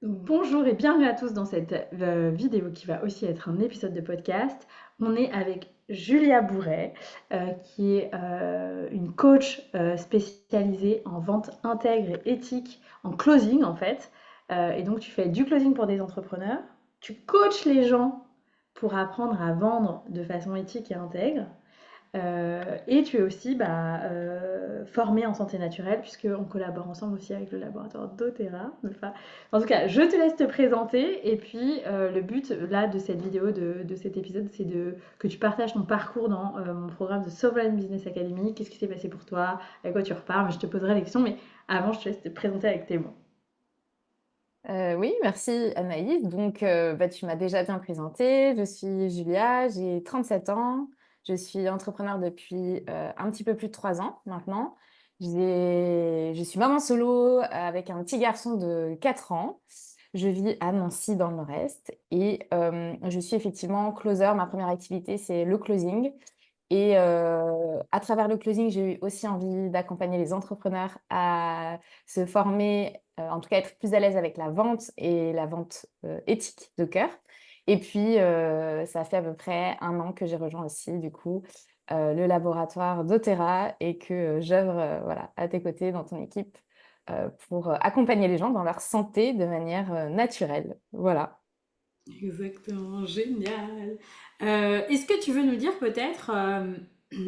Bonjour et bienvenue à tous dans cette vidéo qui va aussi être un épisode de podcast. On est avec Julia Bourret, qui est une coach spécialisée en vente intègre et éthique, en closing en fait. Et donc tu fais du closing pour des entrepreneurs, tu coaches les gens pour apprendre à vendre de façon éthique et intègre. Et tu es aussi formé en santé naturelle, puisqu'on collabore ensemble aussi avec le laboratoire doTERRA. Enfin, en tout cas, je te laisse te présenter. Et puis, le but là de cette vidéo, de cet épisode, c'est que tu partages ton parcours dans mon programme de Sovereign Business Academy. Qu'est-ce qui s'est passé pour toi? Avec quoi tu repars? Mais je te poserai les questions. Mais avant, je te laisse te présenter avec tes mots. Oui, merci Anaïs. Donc, tu m'as déjà bien présentée. Je suis Julia, j'ai 37 ans. Je suis entrepreneur depuis un petit peu plus de 3 ans maintenant. Je suis maman solo avec un petit garçon de 4 ans. Je vis à Nancy dans le Nord-Est et je suis effectivement closer. Ma première activité, c'est le closing. Et à travers le closing, j'ai eu aussi envie d'accompagner les entrepreneurs à se former, en tout cas être plus à l'aise avec la vente et la vente éthique de cœur. Et puis, ça fait à peu près 1 an que j'ai rejoint aussi, du coup, le laboratoire doTERRA et que j'œuvre voilà, à tes côtés dans ton équipe pour accompagner les gens dans leur santé de manière naturelle. Voilà. Exactement, génial. Est-ce que tu veux nous dire peut-être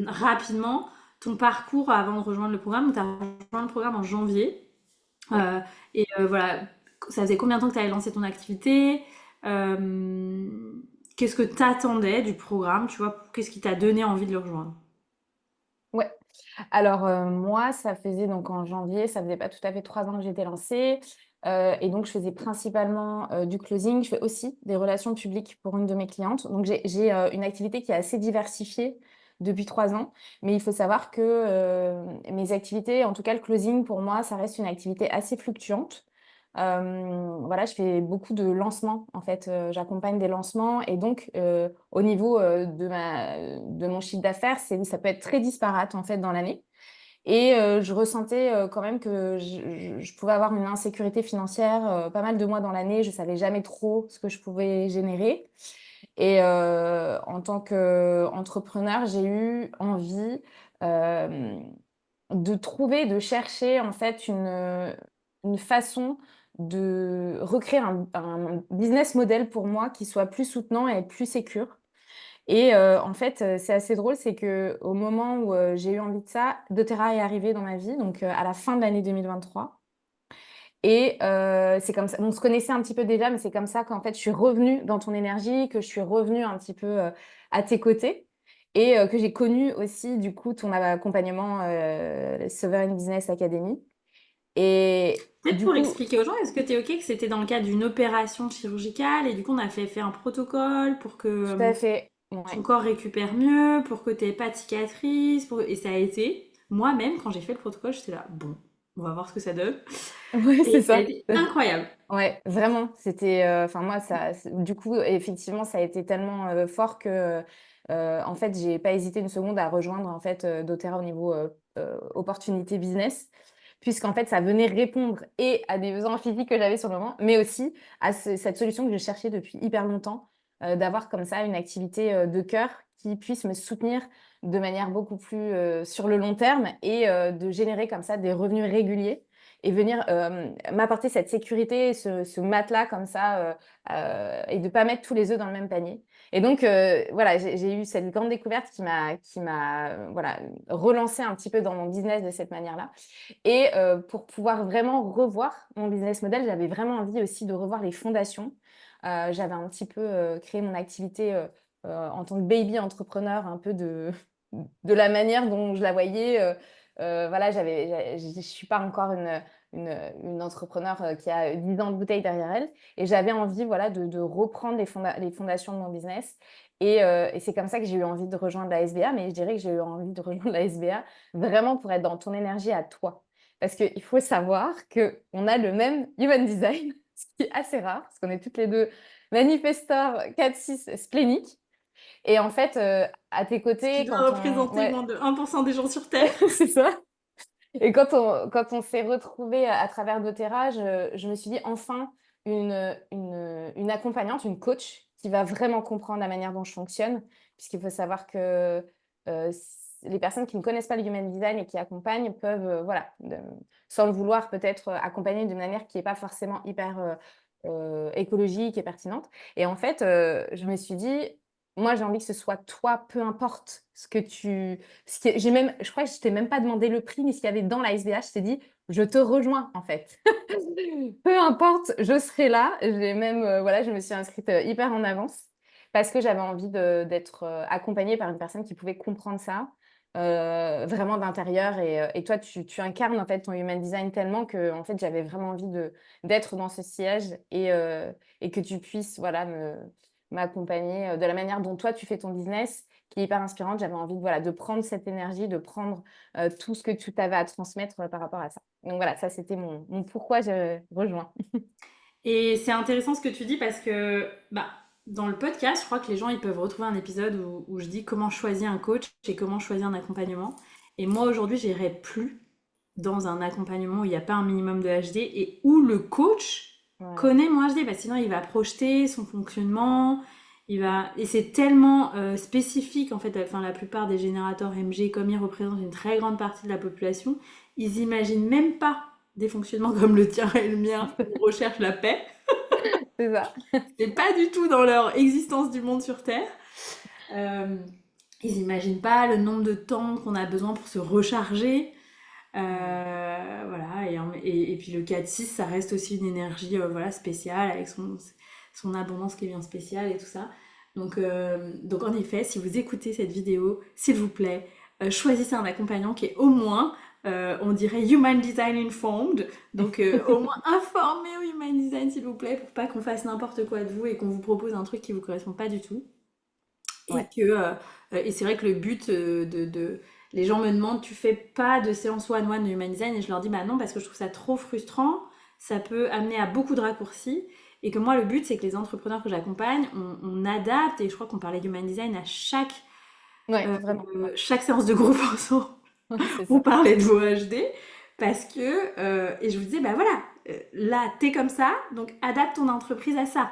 rapidement ton parcours avant de rejoindre le programme? Tu as rejoint le programme en janvier. Oui. Voilà, ça faisait combien de temps que tu avais lancé ton activité? Qu'est-ce que tu attendais du programme? Tu vois, qu'est-ce qui t'a donné envie de le rejoindre? Ouais. Alors, moi, ça faisait donc en janvier, ça faisait pas tout à fait 3 ans que j'étais lancée, et donc je faisais principalement, du closing. Je fais aussi des relations publiques pour une de mes clientes. Donc j'ai une activité qui est assez diversifiée depuis 3 ans, mais il faut savoir que, mes activités, en tout cas le closing pour moi, ça reste une activité assez fluctuante. Voilà, je fais beaucoup de lancements en fait, j'accompagne des lancements et donc au niveau, de mon chiffre d'affaires, ça peut être très disparate en fait dans l'année et je ressentais, quand même que je pouvais avoir une insécurité financière, pas mal de mois dans l'année. Je savais jamais trop ce que je pouvais générer et en tant qu'entrepreneur, j'ai eu envie, hem, de chercher en fait une façon de recréer un business model pour moi qui soit plus soutenant et plus sécure. Et en fait, c'est assez drôle, c'est qu'au moment où, j'ai eu envie de ça, doTERRA est arrivé dans ma vie, donc à la fin de l'année 2023 et c'est comme ça on se connaissait un petit peu déjà, mais c'est comme ça qu'en fait, je suis revenue dans ton énergie, que je suis revenue un petit peu, à tes côtés et que j'ai connu aussi du coup ton accompagnement, Sovereign Business Academy et Peut-être du pour coup expliquer aux gens, est-ce que tu es OK que c'était dans le cadre d'une opération chirurgicale et du coup on a fait un protocole pour que tout à fait, ton ouais. corps récupère mieux, pour que tu pas de cicatrices, et ça a été, moi-même quand j'ai fait le protocole, j'étais là, bon, on va voir ce que ça donne. Ouais, c'est Et ça a ça. été incroyable. Ouais, vraiment, c'était, enfin moi ça du coup, effectivement, ça a été tellement, fort que, en fait, j'ai pas hésité une seconde à rejoindre, en fait, doTERRA au niveau, opportunité business. Puisqu'en fait, ça venait répondre et à des besoins physiques que j'avais sur le moment, mais aussi à cette solution que je cherchais depuis hyper longtemps, d'avoir comme ça une activité, de cœur qui puisse me soutenir de manière beaucoup plus, sur le long terme et de générer comme ça des revenus réguliers et venir, m'apporter cette sécurité, ce matelas comme ça, et de pas mettre tous les œufs dans le même panier. Et donc, voilà, j'ai eu cette grande découverte qui m'a, voilà, relancée un petit peu dans mon business de cette manière-là. Et pour pouvoir vraiment revoir mon business model, j'avais vraiment envie aussi de revoir les fondations. J'avais un petit peu, créé mon activité, en tant que baby entrepreneur, un peu de la manière dont je la voyais, voilà, je suis pas encore une entrepreneur, qui a 10 ans de bouteille derrière elle et j'avais envie, voilà, de reprendre les fondations de mon business et c'est comme ça que j'ai eu envie de rejoindre la SBA, mais je dirais que j'ai eu envie de rejoindre la SBA vraiment pour être dans ton énergie à toi. Parce qu'il faut savoir qu'on a le même human design, ce qui est assez rare, parce qu'on est toutes les 2 manifesteurs 4-6 spléniques et en fait, à tes Ce qui côtés, doit quand on représenter ouais, moins de 1% des gens sur Terre. c'est ça et quand on s'est retrouvés à travers doTERRA, je me suis dit: «Enfin, une accompagnante, une coach qui va vraiment comprendre la manière dont je fonctionne. Puisqu'il faut savoir que les personnes qui ne connaissent pas le human design et qui accompagnent peuvent, voilà, sans le vouloir, peut-être accompagner d'une manière qui n'est pas forcément hyper écologique et pertinente. Et en fait, je me suis dit, moi, j'ai envie que ce soit toi, peu importe ce que tu. J'ai même, je crois que je t'ai même pas demandé le prix ni ce qu'il y avait dans la SBH. Je t'ai dit, je te rejoins en fait. Peu importe, je serai là. J'ai même, voilà, je me suis inscrite hyper en avance parce que j'avais envie d'être accompagnée par une personne qui pouvait comprendre ça vraiment d'intérieur. Et toi, tu incarnes en fait ton human design tellement que en fait, j'avais vraiment envie d'être dans ce siège et que tu puisses, voilà, m'accompagner de la manière dont toi tu fais ton business, qui est hyper inspirante. J'avais envie de, voilà, de prendre cette énergie, de prendre tout ce que tu avais à transmettre par rapport à ça. Donc voilà, ça c'était mon pourquoi j'ai rejoint. Et c'est intéressant ce que tu dis parce que bah, dans le podcast, je crois que les gens ils peuvent retrouver un épisode où je dis comment choisir un coach et comment choisir un accompagnement. Et moi aujourd'hui, j'irai plus dans un accompagnement où il n'y a pas un minimum de HD et où le coach Ouais, connaît mon HD, parce que sinon il va projeter son fonctionnement, il va et c'est tellement spécifique en fait. Enfin, la plupart des générateurs MG, comme ils représentent une très grande partie de la population, ils imaginent même pas des fonctionnements comme le tien et le mien. Ils recherchent la paix. c'est ça. C'est pas du tout dans leur existence du monde sur Terre. Euh, ils imaginent pas le nombre de temps qu'on a besoin pour se recharger. Ouais. Voilà, et puis le 4-6, ça reste aussi une énergie voilà, spéciale, avec son abondance qui est bien spéciale et tout ça. Donc en effet, si vous écoutez cette vidéo, s'il vous plaît, choisissez un accompagnant qui est au moins, on dirait Human Design Informed, donc au moins informé au Human Design, s'il vous plaît, pour pas qu'on fasse n'importe quoi de vous et qu'on vous propose un truc qui vous correspond pas du tout. Ouais. Et c'est vrai que le but les gens me demandent, tu fais pas de séance one-one de Human Design? Et je leur dis, bah non, parce que je trouve ça trop frustrant. Ça peut amener à beaucoup de raccourcis. Et que moi, le but, c'est que les entrepreneurs que j'accompagne, on adapte. Et je crois qu'on parlait d'Human Design à Ouais, vraiment. chaque séance de groupe ensemble. C'est On ça. parlait de vos HD. Parce que, et je vous disais, bah voilà, là, t'es comme ça, donc adapte ton entreprise à ça.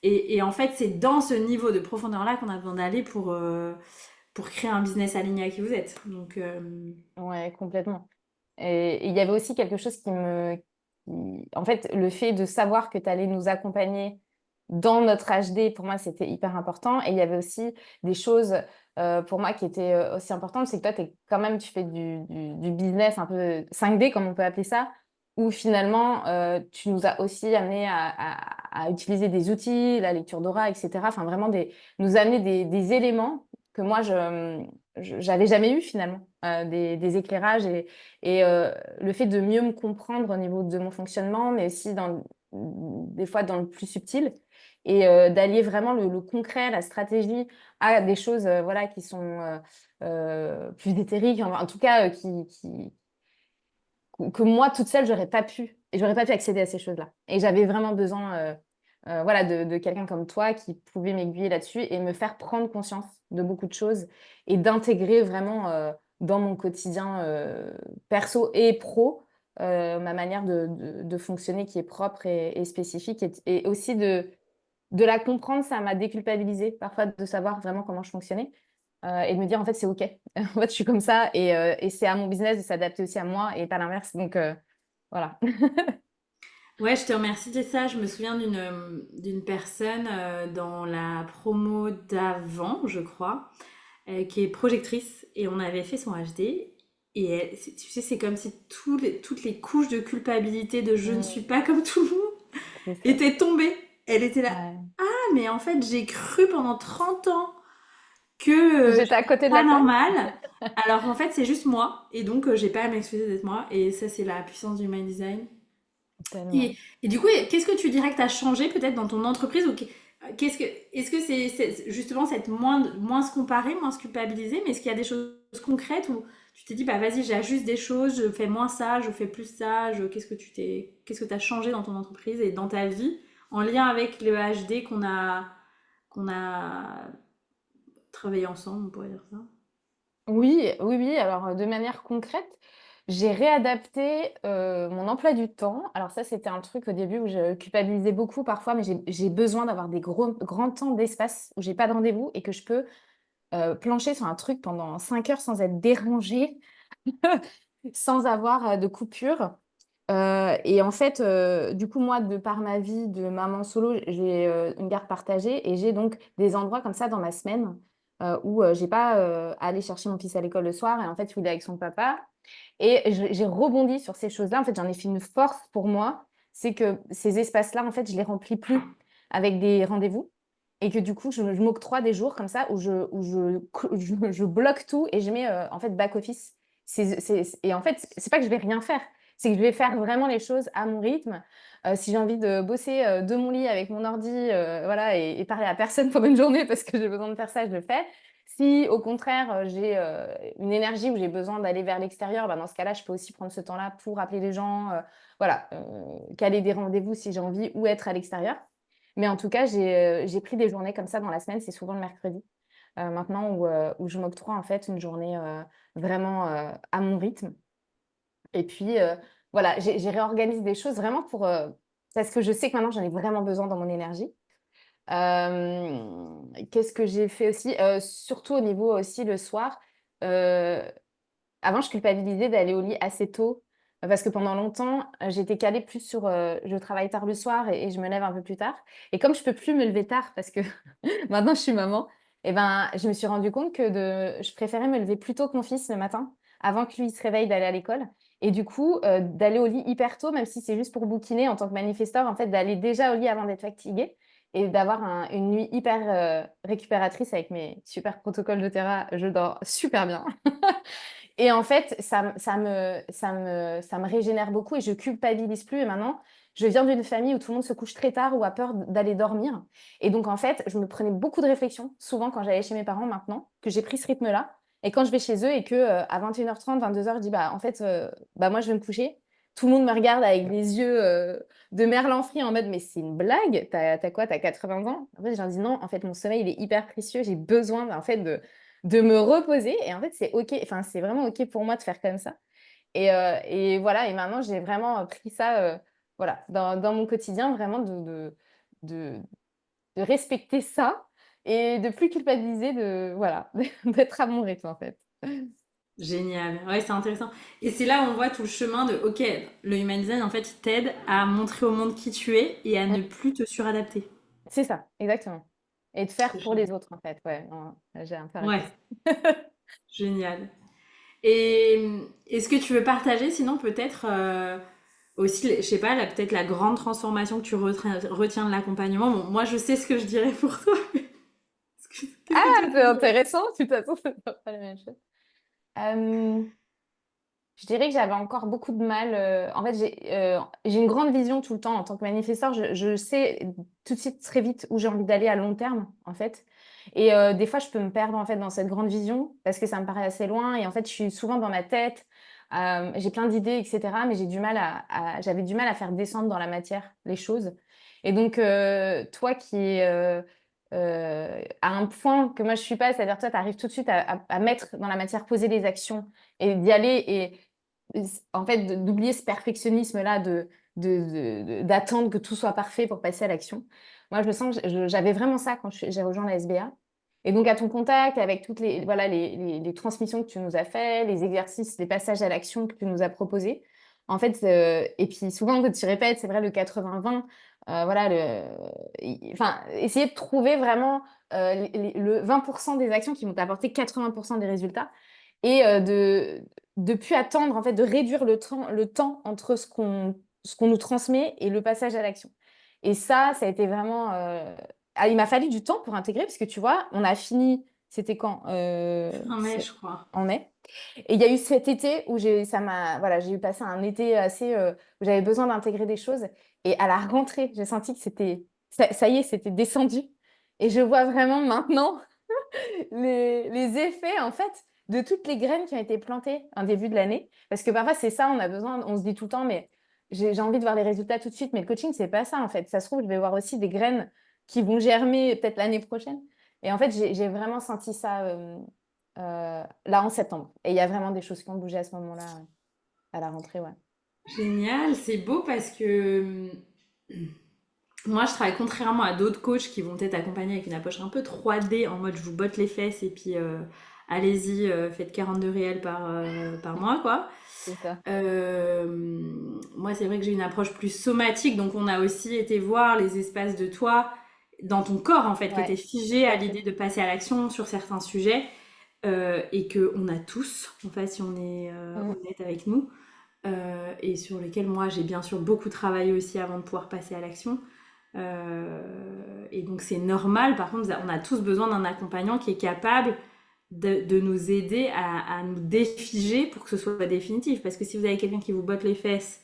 Et en fait, c'est dans ce niveau de profondeur-là qu'on a besoin d'aller pour créer un business aligné à qui vous êtes. Ouais, complètement. Et il y avait aussi quelque chose en fait, le fait de savoir que tu allais nous accompagner dans notre HD, pour moi, c'était hyper important. Et il y avait aussi des choses pour moi qui étaient aussi importantes. C'est que toi, quand même, tu fais du business un peu 5D, comme on peut appeler ça, où finalement, tu nous as aussi amené à utiliser des outils, la lecture d'aura, etc. Enfin, vraiment nous amener des éléments que moi, j'avais jamais eu finalement, des éclairages et le fait de mieux me comprendre au niveau de mon fonctionnement, mais aussi des fois dans le plus subtil, et d'allier vraiment le concret, la stratégie à des choses voilà, qui sont plus éthériques, en tout cas que moi toute seule, j'aurais pas pu accéder à ces choses-là. Et j'avais vraiment besoin voilà, de quelqu'un comme toi qui pouvait m'aiguiller là-dessus et me faire prendre conscience de beaucoup de choses et d'intégrer vraiment dans mon quotidien perso et pro ma manière de fonctionner qui est propre et spécifique. Et aussi de la comprendre, ça m'a déculpabilisée parfois de savoir vraiment comment je fonctionnais et de me dire en fait c'est OK. En fait, je suis comme ça et c'est à mon business de s'adapter aussi à moi et pas l'inverse. Donc voilà. Ouais, je te remercie de ça. Je me souviens d'une personne dans la promo d'avant, je crois, qui est projectrice et on avait fait son HD. Et tu sais, c'est comme si toutes les couches de culpabilité de je ne suis Mm, pas comme tout le monde c'est ça. étaient tombées. Elle était là. Ouais. Ah, mais en fait, j'ai cru pendant 30 ans que J'étais à j'étais côté de pas la plaque. normale. Alors qu'en fait, c'est juste moi. Et donc, j'ai pas à m'excuser d'être moi. Et ça, c'est la puissance du mind design. Et, Tellement. et du coup, qu'est-ce que tu dirais que tu as changé peut-être dans ton entreprise ou est-ce que c'est justement cette moins se comparer, moins se culpabiliser, mais est-ce qu'il y a des choses concrètes où tu t'es dit, bah vas-y, j'ajuste des choses, je fais moins ça, je fais plus ça, qu'est-ce que tu as changé dans ton entreprise et dans ta vie en lien avec le HD qu'on a travaillé ensemble, on pourrait dire ça? Oui, oui, oui. Alors, de manière concrète, J'ai réadapté mon emploi du temps. Alors ça, c'était un truc au début où je culpabilisais beaucoup parfois, mais j'ai besoin d'avoir des grands temps d'espace où j'ai pas de rendez-vous et que je peux plancher sur un truc pendant 5 heures sans être dérangée, sans avoir de coupure. Et en fait, du coup, moi, de par ma vie de maman solo, j'ai une garde partagée et j'ai donc des endroits comme ça dans ma semaine où j'ai pas à aller chercher mon fils à l'école le soir et en fait, il est avec son papa. Et j'ai rebondi sur ces choses-là. En fait, j'en ai fait une force pour moi. C'est que ces espaces-là, en fait, je les remplis plus avec des rendez-vous. Et que du coup, je m'octroie des jours comme ça où je bloque tout et je mets en fait back-office. Et en fait, c'est pas que je vais rien faire. C'est que je vais faire vraiment les choses à mon rythme. Si j'ai envie de bosser de mon lit avec mon ordi, voilà, et parler à personne pendant une journée parce que j'ai besoin de faire ça, je le fais. Si au contraire, j'ai une énergie où j'ai besoin d'aller vers l'extérieur, bah, dans ce cas-là, je peux aussi prendre ce temps-là pour appeler les gens, voilà, caler des rendez-vous si j'ai envie ou être à l'extérieur. Mais en tout cas, j'ai pris des journées comme ça dans la semaine, c'est souvent le mercredi, maintenant où je m'octroie en fait une journée vraiment à mon rythme. Et puis, voilà, j'ai réorganisé des choses vraiment parce que je sais que maintenant j'en ai vraiment besoin dans mon énergie. Qu'est-ce que j'ai fait aussi? Surtout au niveau aussi le soir, heu, avant je culpabilisais d'aller au lit assez tôt, parce que pendant longtemps, j'étais calée plus sur, je travaille tard le soir et je me lève un peu plus tard et comme je peux plus me lever tard parce que maintenant je suis maman et ben, je me suis rendu compte que je préférais me lever plus tôt que mon fils le matin, avant que lui se réveille d'aller à l'école et du coup, d'aller au lit hyper tôt, même si c'est juste pour bouquiner en tant que manifesteur, en fait, d'aller déjà au lit avant d'être fatiguée et d'avoir une nuit hyper récupératrice avec mes super protocoles doTERRA, je dors super bien. Et en fait, ça me régénère beaucoup et je culpabilise plus. Et maintenant, je viens d'une famille où tout le monde se couche très tard ou a peur d'aller dormir. Et donc, en fait, je me prenais beaucoup de réflexion, souvent quand j'allais chez mes parents maintenant, que j'ai pris ce rythme-là. Et quand je vais chez eux et que à 21h30, 22h, je dis, bah, en fait, bah, moi, je vais me coucher. Tout le monde me regarde avec des yeux de merlan frit en mode, mais c'est une blague, t'as quoi, t'as 80 ans? En fait, je leur dis non, en fait, mon sommeil, il est hyper précieux, j'ai besoin, en fait, de me reposer et en fait, c'est OK, enfin, c'est vraiment OK pour moi de faire comme ça et voilà et maintenant j'ai vraiment pris ça, voilà, dans mon quotidien vraiment de de respecter ça et de plus culpabiliser de voilà, d'être à mon rythme, en fait. Génial, ouais, c'est intéressant. Et c'est là où on voit tout le chemin de, ok, le human design, en fait, il t'aide à montrer au monde qui tu es et à Mmh, ne plus te suradapter. c'est ça, exactement et de faire C'est pour chouette. les autres, en fait, ouais, non, j'ai un peu arrêté Ouais, ça. génial. Et est-ce que tu veux partager, sinon peut-être aussi, je sais pas, peut-être la grande transformation que tu retiens de l'accompagnement. Bon, moi, je sais ce que je dirais pour toi. Qu'est-ce que toi Ah, tu c'est dirais? intéressant, de toute façon, c'est pas la même chose. Hem Je dirais que j'avais encore beaucoup de mal, en fait, j'ai une grande vision tout le temps en tant que manifesteur. Je sais tout de suite très vite où j'ai envie d'aller à long terme, en fait et des fois, je peux me perdre, en fait, dans cette grande vision parce que ça me paraît assez loin et en fait, je suis souvent dans ma tête, j'ai plein d'idées et cetera, mais j'ai du mal j'avais du mal à faire descendre dans la matière les choses et donc toi qui es, à un point que moi je suis pas, c'est-à-dire toi, tu arrives tout de suite à mettre dans la matière, poser les actions et d'y aller et en fait, d'oublier ce perfectionnisme-là d'attendre que tout soit parfait pour passer à l'action. Moi, je sens que j'avais vraiment ça quand j'ai rejoint la SBA. Et donc, à ton contact, avec toutes voilà, les transmissions que tu nous as fait, les exercices, les passages à l'action que tu nous as proposés. En fait, et puis souvent, que tu répètes, c'est vrai, le 80-20, voilà, enfin, essayer de trouver vraiment le 20% des actions qui vont t'apporter 80% des résultats et de plus attendre, en fait, de réduire le temps entre ce qu'on nous transmet et le passage à l'action. Et ça a été vraiment, il m'a fallu du temps pour intégrer parce que tu vois, on a fini, c'était quand? Fin mai, C'est je crois. en mai et il y a eu cet été où voilà, j'ai eu passé un été assez, où j'avais besoin d'intégrer des choses et à la rentrée, j'ai senti que ça y est, c'était descendu et je vois vraiment maintenant les effets, en fait, de toutes les graines qui ont été plantées en début de l'année. Parce que parfois, c'est ça, on a besoin, on se dit tout le temps, mais j'ai envie de voir les résultats tout de suite. Mais le coaching, c'est pas ça, en fait. Ça se trouve, je vais voir aussi des graines qui vont germer peut-être l'année prochaine. Et en fait, j'ai vraiment senti ça là en septembre. Et il y a vraiment des choses qui ont bougé à ce moment-là. à la rentrée, ouais. Génial, c'est beau parce que moi, je travaille contrairement à d'autres coachs qui vont peut-être accompagner avec une approche un peu 3D en mode je vous botte les fesses et puis allez-y, faites 42 réels par mois, quoi. C'est ça. Moi, c'est vrai que j'ai une approche plus somatique, donc on a aussi été voir les espaces de toi dans ton corps, en fait, qui étaient Ouais, figés tout à à fait. l'idée de passer à l'action sur certains sujets, et que on a tous, en fait, si on est Mm. honnête avec nous, et sur lesquels moi j'ai bien sûr beaucoup travaillé aussi avant de pouvoir passer à l'action. Et donc c'est normal, par contre, on a tous besoin d'un accompagnant qui est capable de nous aider à nous défiger pour que ce soit définitif. Parce que si vous avez quelqu'un qui vous botte les fesses,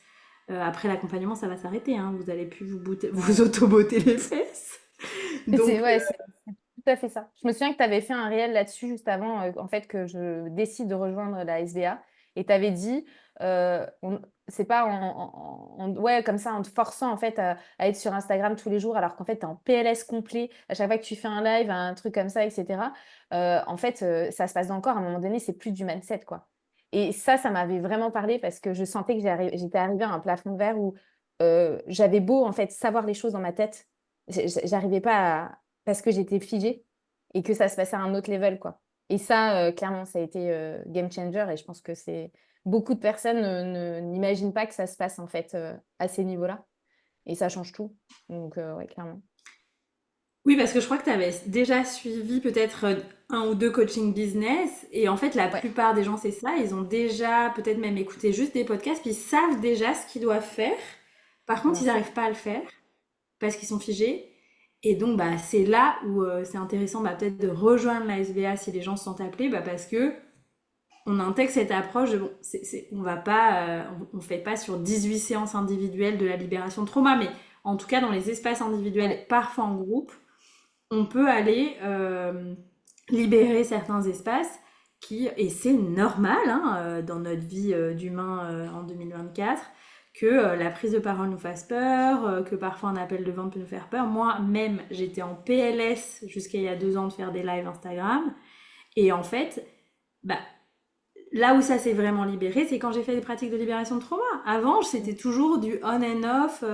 après l'accompagnement, ça va s'arrêter. Hein. Vous allez plus vous Ouais. auto-botter les fesses. C'est Donc, ouais, c'est tout à fait ça. Je me souviens que tu avais fait un réel là-dessus juste avant, en fait, que je décide de rejoindre la SVA et tu avais dit, on c'est pas ouais, comme ça, en te forçant, en fait, à être sur Instagram tous les jours alors qu'en fait, tu es en PLS complet. À chaque fois que tu fais un live, un truc comme ça et cetera, en fait, ça se passe dans le corps. À un moment donné, c'est plus du mindset, quoi et ça m'avait vraiment parlé parce que je sentais que j'étais arrivée à un plafond de verre où, j'avais beau, en fait, savoir les choses dans ma tête, j'arrivais pas à parce que j'étais figée et que ça se passait à un autre level, quoi. Et ça, clairement, ça a été, game changer et je pense que c'est beaucoup de personnes, n'imaginent pas que ça se passe, en fait, à ces niveaux-là et ça change tout. Donc, ouais, clairement. oui, parce que je crois que tu avais déjà suivi peut-être un ou deux coaching business. Et en fait, la Ouais, plupart des gens, c'est ça. Ils ont déjà peut-être même écouté juste des podcasts, puis ils savent déjà ce qu'ils doivent faire. Par contre, bien ils sûr. n'arrivent pas à le faire parce qu'ils sont figés. Et donc, bah, c'est là où c'est intéressant bah, peut-être de rejoindre la SBA si les gens se sentent appelés, bah, parce que on intègre cette approche de bon, on va pas, on fait pas sur 18 séances individuelles de la libération de trauma, mais en tout cas dans les espaces individuels, Ouais, parfois en groupe, on peut aller libérer certains espaces et c'est normal hein, dans notre vie d'humain en 2024, que la prise de parole nous fasse peur, que parfois un appel de vente peut nous faire peur. Moi-même, j'étais en PLS jusqu'à il y a 2 ans de faire des lives Instagram. Et en fait, bah, là où ça s'est vraiment libéré, c'est quand j'ai fait des pratiques de libération de trauma. Avant, mmh, c'était toujours du on and off.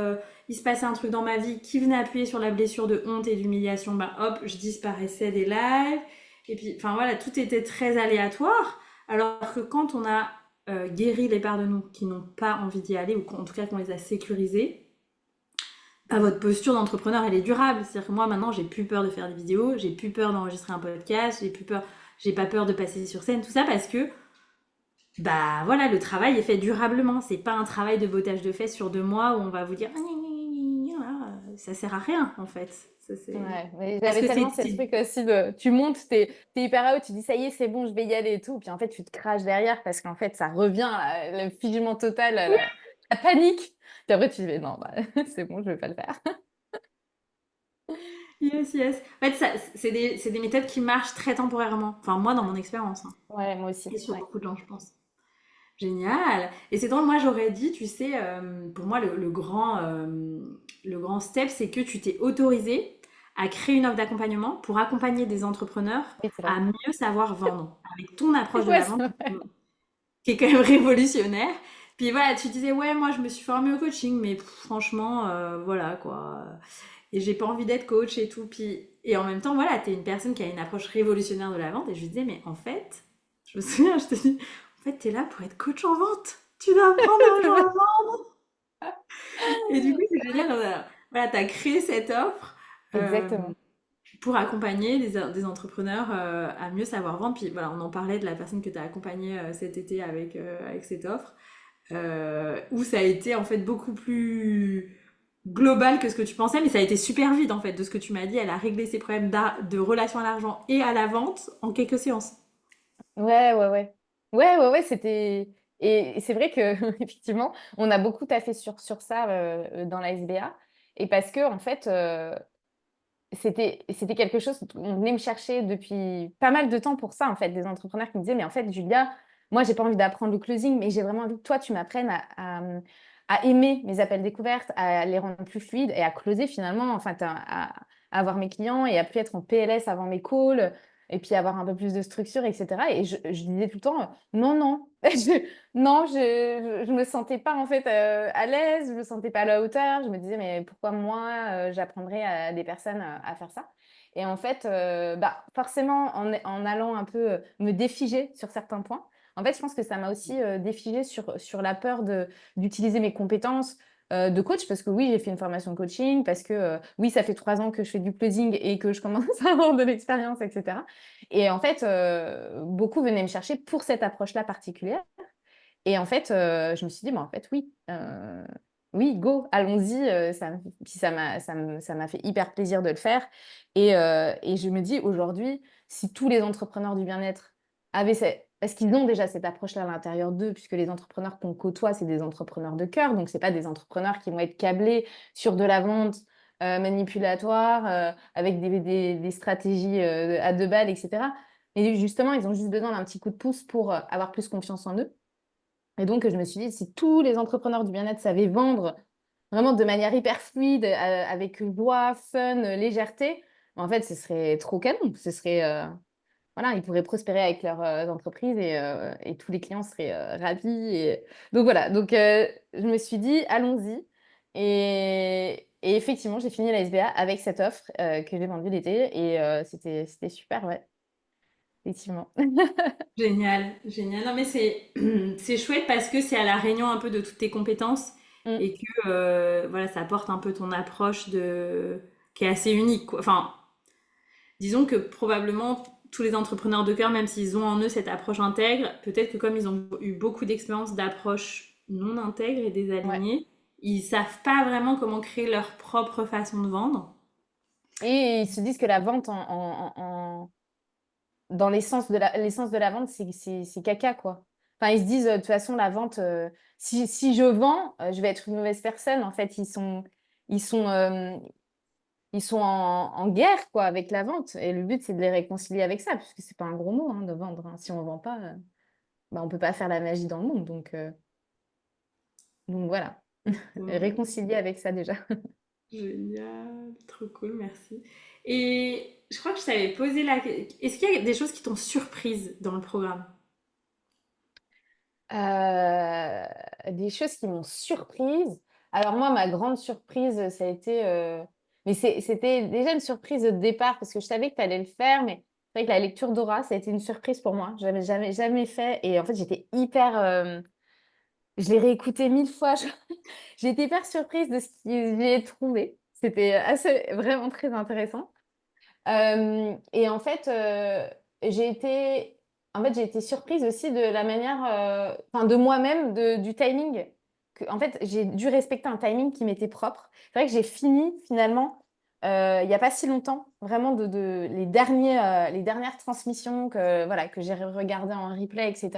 Il se passait un truc dans ma vie qui venait appuyer sur la blessure de honte et d'humiliation. Bah hop, je disparaissais des lives. Et puis, enfin voilà, tout était très aléatoire. Alors que quand on a guéri les parts de nous qui n'ont pas envie d'y aller, ou en tout cas qu'on les a sécurisées, bah, votre posture d'entrepreneur, elle est durable. C'est-à-dire que moi, maintenant, j'ai plus peur de faire des vidéos, j'ai plus peur d'enregistrer un podcast, j'ai pas peur de passer sur scène, tout ça parce que bah voilà, le travail est fait durablement. C'est pas un travail de bottage de fesses sur 2 mois où on va vous dire ça sert à rien en fait. Ça, ouais, mais parce j'avais que tellement ces trucs aussi de tu montes, tu es hyper haut, tu dis: «Ça y est, c'est bon, je vais y aller et tout» puis en fait, tu te craches derrière parce qu'en fait, ça revient, le figement total, la panique. Puis après, tu dis: «Mais non, bah, c'est bon, je vais pas le faire». yes, yes. En fait, c'est des méthodes qui marchent très temporairement. Enfin, moi, dans Ouais. mon expérience. Hein. Ouais, moi aussi, Et sur ouais. beaucoup de gens, je pense. Génial. Et c'est drôle, moi, j'aurais dit, tu sais, pour moi, le grand step, c'est que tu t'es autorisé à créer une offre d'accompagnement pour accompagner des entrepreneurs Oui, c'est vrai. à mieux savoir vendre avec ton approche de Ouais, la c'est vente vrai. qui est quand même révolutionnaire. Puis voilà, tu disais, ouais, moi je me suis formée au coaching, mais franchement, voilà quoi. Et j'ai pas envie d'être coach et tout. Puis, et en même temps, voilà, t'es une personne qui a une approche révolutionnaire de la vente. Et je lui disais, mais en fait, je me souviens, je te dis, en fait, t'es là pour être coach en vente. Tu dois apprendre aux gens à vendre. Et du coup, c'est génial. Voilà, t'as créé cette offre. euh, Exactement. pour accompagner des entrepreneurs à mieux savoir vendre. Puis voilà, on en parlait de la personne que tu as accompagnée cet été avec cette offre, où ça a été en fait beaucoup plus global que ce que tu pensais, mais ça a été super vite en fait de ce que tu m'as dit. Elle a réglé ses problèmes de relation à l'argent et à la vente en quelques séances. Ouais, ouais, ouais. Ouais, ouais, ouais, c'était et c'est vrai que effectivement, on a beaucoup taffé sur ça, dans la SBA et parce qu'en fait, c'était quelque chose qu'on venait me chercher depuis pas mal de temps pour ça, en fait, des entrepreneurs qui me disaient: «Mais en fait, Julia, moi, j'ai pas envie d'apprendre le closing, mais j'ai vraiment envie que toi, tu m'apprennes à aimer mes appels découvertes, à les rendre plus fluides et à closer finalement, enfin, à avoir mes clients et à plus être en PLS avant mes calls». et puis avoir un peu plus de structure, etc. Et je disais tout le temps, non, non, je me sentais pas en fait à l'aise, je me sentais pas à la hauteur. Je me disais, mais pourquoi moi, j'apprendrais à des personnes à faire ça? Et en fait, bah, forcément, en allant un peu me défiger sur certains points, en fait, je pense que ça m'a aussi défigée sur la peur d'utiliser mes compétences de coach, parce que oui, j'ai fait une formation de coaching, parce que oui, ça fait 3 ans que je fais du closing et que je commence à avoir de l'expérience, etc. Et en fait, beaucoup venaient me chercher pour cette approche-là particulière. Et en fait, je me suis dit, bah, en fait, oui, oui, go, allons-y. Puis ça m'a fait hyper plaisir de le faire. Et je me dis, aujourd'hui, si tous les entrepreneurs du bien-être avaient parce qu'ils ont déjà cette approche-là à l'intérieur d'eux, puisque les entrepreneurs qu'on côtoie, c'est des entrepreneurs de cœur. Donc, c'est pas des entrepreneurs qui vont être câblés sur de la vente manipulatoire, avec des stratégies à 2 balles, etc. Mais justement, ils ont juste besoin d'un petit coup de pouce pour avoir plus confiance en eux. Et donc, je me suis dit, si tous les entrepreneurs du bien-être savaient vendre vraiment de manière hyper fluide, avec joie, fun, légèreté, en fait, ce serait trop canon. Ce serait, voilà, ils pourraient prospérer avec leurs entreprises et tous les clients seraient ravis. Donc voilà, donc je me suis dit, allons-y. Et effectivement, j'ai fini la SBA avec cette offre que j'ai vendue l'été et c'était super, ouais, effectivement. Génial, génial. Non, mais c'est chouette parce que c'est à la réunion un peu de toutes tes compétences Mm. et que voilà, ça apporte un peu ton approche qui est assez unique, quoi. Enfin, disons que probablement tous les entrepreneurs de cœur, même s'ils ont en eux cette approche intègre, peut-être que comme ils ont eu beaucoup d'expérience d'approche non intègre et Ouais. désalignée, ils savent pas vraiment comment créer leur propre façon de vendre. Et ils se disent que la vente dans l'essence de la vente, c'est caca, quoi. Enfin, ils se disent, de toute façon, la vente, si je vends, je vais être une mauvaise personne. En fait, ils sont, ils sont en guerre, quoi, avec la vente. Et le but, c'est de les réconcilier avec ça, puisque c'est pas un gros mot, hein, de vendre, hein. Si on vend pas, bah, on peut pas faire la magie dans le monde. Donc voilà, Ouais. réconcilier avec ça déjà. Génial, trop cool, merci. Et je crois que je t'avais posé la question. Est-ce qu'il y a des choses qui t'ont surprise dans le programme? Des choses qui m'ont surprise. Alors moi, ma grande surprise, ça a été... Mais c'était déjà une surprise de départ parce que je savais que tu allais le faire, mais c'est vrai que la lecture d'aura, ça a été une surprise pour moi. J'avais jamais fait. Et en fait, j'étais hyper... Je l'ai réécouté 1000 fois. J'ai été hyper surprise de ce que j'ai trouvé. C'était assez, vraiment très intéressant. Et en fait, j'ai été, j'ai été surprise aussi de la manière, enfin, de moi-même, du timing. En fait, j'ai dû respecter un timing qui m'était propre. C'est vrai que j'ai fini finalement, il n'y a pas si longtemps, vraiment les dernières transmissions que j'ai regardées en replay, etc.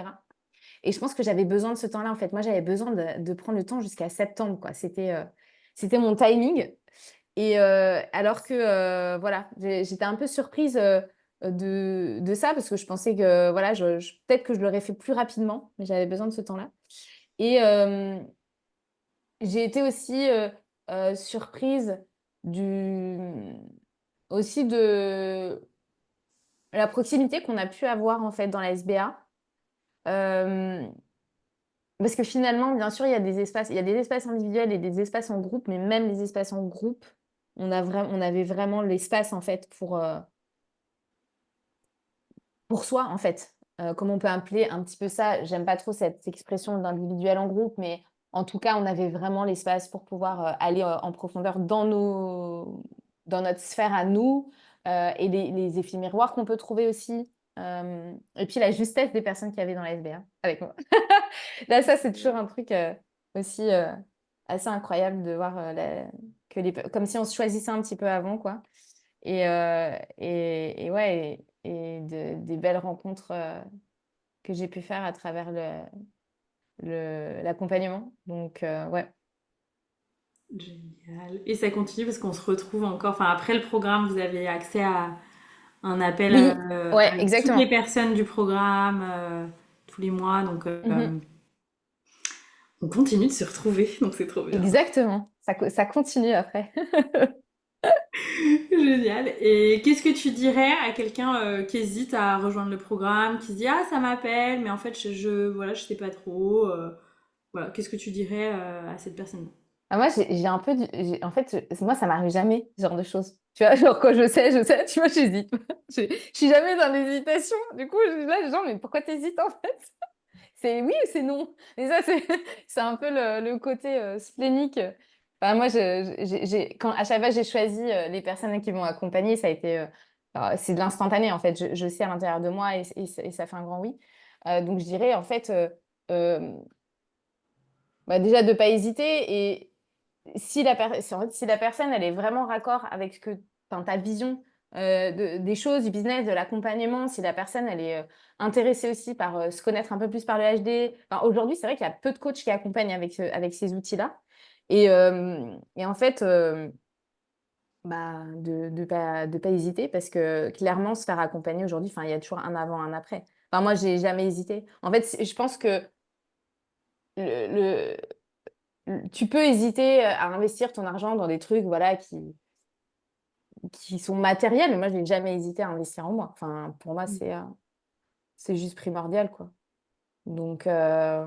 Et je pense que j'avais besoin de ce temps-là, en fait. Moi, j'avais besoin de prendre le temps jusqu'à septembre, quoi. C'était mon timing. Et alors que, voilà, j'étais un peu surprise de ça parce que je pensais que, voilà, peut-être que je l'aurais fait plus rapidement, mais j'avais besoin de ce temps-là. Et j'ai été aussi surprise du, aussi de la proximité qu'on a pu avoir en fait dans la SBA. Euh, Parce que finalement, bien sûr, il y a des espaces individuels et des espaces en groupe, mais même les espaces en groupe, on avait vraiment l'espace en fait pour soi en fait. Comme on peut appeler un petit peu ça, j'aime pas trop cette expression d'individuel en groupe, mais en tout cas, on avait vraiment l'espace pour pouvoir aller en profondeur dans notre sphère à nous et les effets miroirs qu'on peut trouver aussi. Et puis la justesse des personnes qu'il y avait dans la SBA avec moi. Là, ça, c'est toujours un truc aussi assez incroyable de voir comme si on se choisissait un petit peu avant, quoi. Et ouais, des belles rencontres que j'ai pu faire à travers l'accompagnement. Donc, ouais. Génial. Et ça continue parce qu'on se retrouve encore. Enfin, après le programme, vous avez accès à un appel Oui, ouais, avec toutes les exactement. personnes du programme tous les mois. Donc, Mhm. on continue de se retrouver. Donc, c'est trop bien. Exactement. Ça continue après. Génial. Et qu'est-ce que tu dirais à quelqu'un qui hésite à rejoindre le programme, qui se dit ah ça m'appelle, mais en fait voilà je sais pas trop. Voilà, qu'est-ce que tu dirais à cette personne? Ah, moi, j'ai un peu en fait, moi, ça m'arrive jamais, ce genre de choses. Tu vois, genre, quand je sais, tu vois, j'hésite. Je suis jamais dans l'hésitation. Du coup, là, les gens, mais pourquoi t'hésites, en fait? C'est oui ou c'est non? Et ça, c'est c'est un peu le côté splénique. Enfin, moi, quand, à chaque fois, j'ai choisi les personnes qui m'ont accompagnée, ça a été, alors, c'est de l'instantané, en fait. Je sais à l'intérieur de moi et ça fait un grand oui. Donc, je dirais, en fait, euh, bah, déjà de pas hésiter et en fait, si la personne, elle est vraiment raccord avec enfin, ta vision des choses, du business, de l'accompagnement, si la personne, elle est intéressée aussi par se connaître un peu plus par le HD. Enfin, aujourd'hui, c'est vrai qu'il y a peu de coachs qui accompagnent avec ces outils-là. Et en fait, bah, de pas hésiter parce que clairement, se faire accompagner aujourd'hui, enfin, il y a toujours un avant, un après. Enfin, moi, j'ai jamais hésité. En fait, je pense que le, tu peux hésiter à investir ton argent dans des trucs voilà, qui sont matériels, mais moi, je n'ai jamais hésité à investir en moi. Enfin, pour moi, c'est juste primordial, quoi. Donc, euh,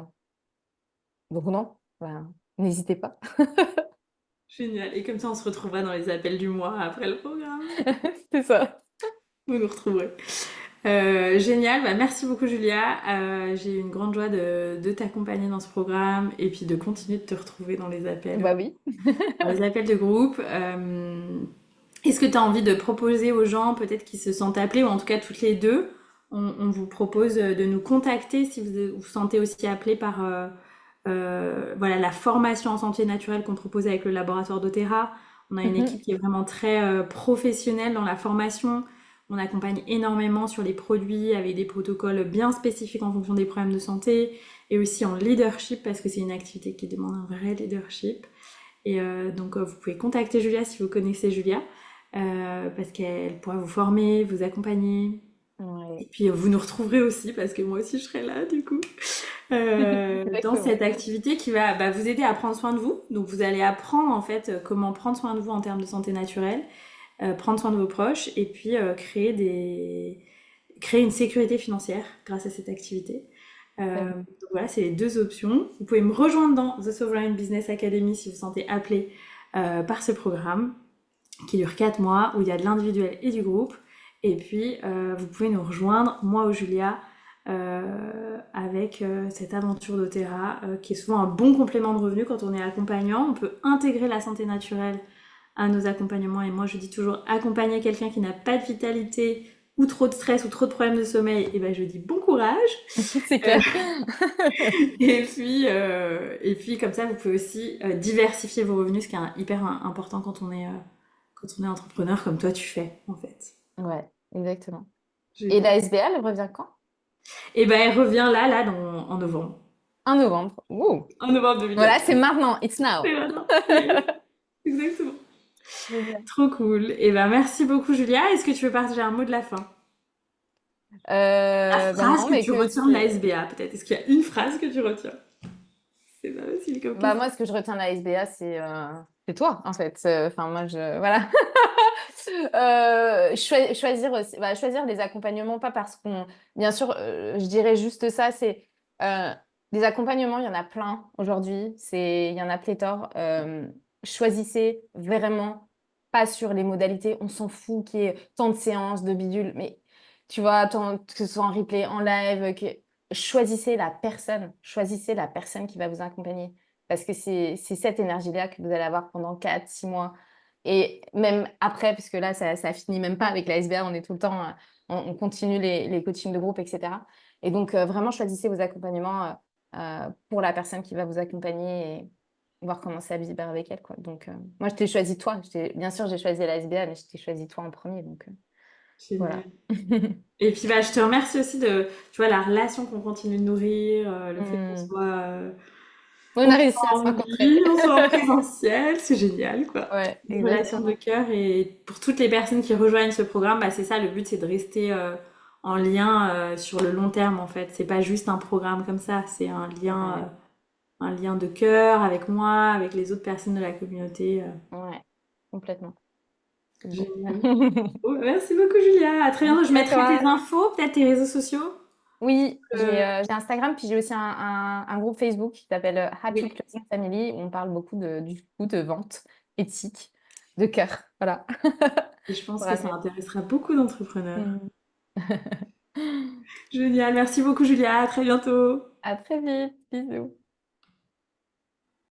donc non, voilà. N'hésitez pas. Génial. Et comme ça on se retrouvera dans les appels du mois après le programme. C'est ça. Vous nous retrouverez. Génial, bah, merci beaucoup Julia. J'ai eu une grande joie de t'accompagner dans ce programme et puis de continuer de te retrouver Bah oui. dans les appels de groupe. Est-ce que tu as envie de proposer aux gens, peut-être qui se sentent appelés, ou en tout cas toutes les deux, on vous propose de nous contacter si vous vous sentez aussi appelé par voilà, la formation en santé naturelle qu'on propose avec le laboratoire d'Otera. On a une équipe Mhm. qui est vraiment très professionnelle dans la formation. On accompagne énormément sur les produits avec des protocoles bien spécifiques en fonction des problèmes de santé et aussi en leadership parce que c'est une activité qui demande un vrai leadership. Et donc, vous pouvez contacter Julia si vous connaissez Julia, parce qu'elle pourra vous former, vous accompagner. Et Ouais. puis, vous nous retrouverez aussi, parce que moi aussi, je serai là, du coup, dans Exactement. cette activité qui va bah, vous aider à prendre soin de vous. Donc, vous allez apprendre, en fait, comment prendre soin de vous en termes de santé naturelle, prendre soin de vos proches, et puis créer une sécurité financière grâce à cette activité. Tellement. Donc voilà, c'est les deux options. Vous pouvez me rejoindre dans The Sovereign Business Academy si vous vous sentez appelé par ce programme qui dure 4 mois où il y a de l'individuel et du groupe. Et puis, vous pouvez nous rejoindre, moi ou Julia, avec cette aventure d'Otera qui est souvent un bon complément de revenu quand on est accompagnant. On peut intégrer la santé naturelle à nos accompagnements. Et moi, je dis toujours, accompagner quelqu'un qui n'a pas de vitalité ou trop de stress ou trop de problèmes de sommeil, et ben je dis bon courage. C'est Euh, clair. et puis comme ça, vous pouvez aussi diversifier vos revenus, ce qui est hyper important quand on est entrepreneur, comme toi tu fais en fait. Ouais, exactement. Et Génial. la SBA, elle revient quand? Et ben elle revient en novembre. En novembre. Ouh. En novembre Voilà, c'est 2024. maintenant. It's C'est now. maintenant. Yes, exactement. Génial. Trop cool. Et ben merci beaucoup Julia. Est-ce que tu veux partager un mot de la fin? La Bah phrase non, que mais tu que retiens de la SBA peut-être. Est-ce qu'il y a une phrase que tu retiens? C'est pas facile comme bah question. moi, ce que je retiens de la SBA, c'est toi, en fait. Enfin, moi, voilà. Choisir aussi, bah, choisir les accompagnements, pas parce qu'on. Bien sûr, je dirais juste ça, c'est euh, des accompagnements, il y en a plein aujourd'hui, il y en a pléthore. Choisissez vraiment pas sur les modalités, on s'en fout qu'il y ait tant de séances, de bidules, mais tu vois, que ce soit en replay, en live, choisissez la personne qui va vous accompagner. Parce que c'est cette énergie-là que vous allez avoir pendant 4 6 mois. Et même après, puisque là, ça finit même pas avec la SBA, on est tout le temps, on continue les coachings de groupe, etc. Et donc, vraiment, choisissez vos accompagnements pour la personne qui va vous accompagner et voir comment ça vibre avec elle, quoi. Donc, moi, je t'ai choisi toi. Bien sûr, j'ai choisi la SBA, mais je t'ai choisi toi en premier. Donc, voilà. Génial. Et puis bah, je te remercie aussi tu vois, la relation qu'on continue de nourrir, le fait qu'on Hmm. soit On a réussi à se en rencontrer. vie, on soit en présentiel, c'est génial quoi. Ouais, Une relation de exactement. cœur et pour toutes les personnes qui rejoignent ce programme, bah, c'est ça, le but c'est de rester en lien sur le long terme en fait. C'est pas juste un programme comme ça, c'est Ouais, un lien de cœur avec moi, avec les autres personnes de la communauté. ouais, complètement. Bon. Génial. Oh, merci beaucoup, Julia. À très bientôt. Je Merci à mettrai tes toi. infos, peut-être tes réseaux sociaux. Oui, Euh, j'ai Instagram, puis j'ai aussi un groupe Facebook qui s'appelle Happy oui. Closing Family, où on parle beaucoup du coup, de vente éthique, de cœur. Voilà. Et je pense Pour que ça amener. intéressera beaucoup d'entrepreneurs. Mm. Génial. Merci beaucoup, Julia. À très bientôt. À très vite. Bisous.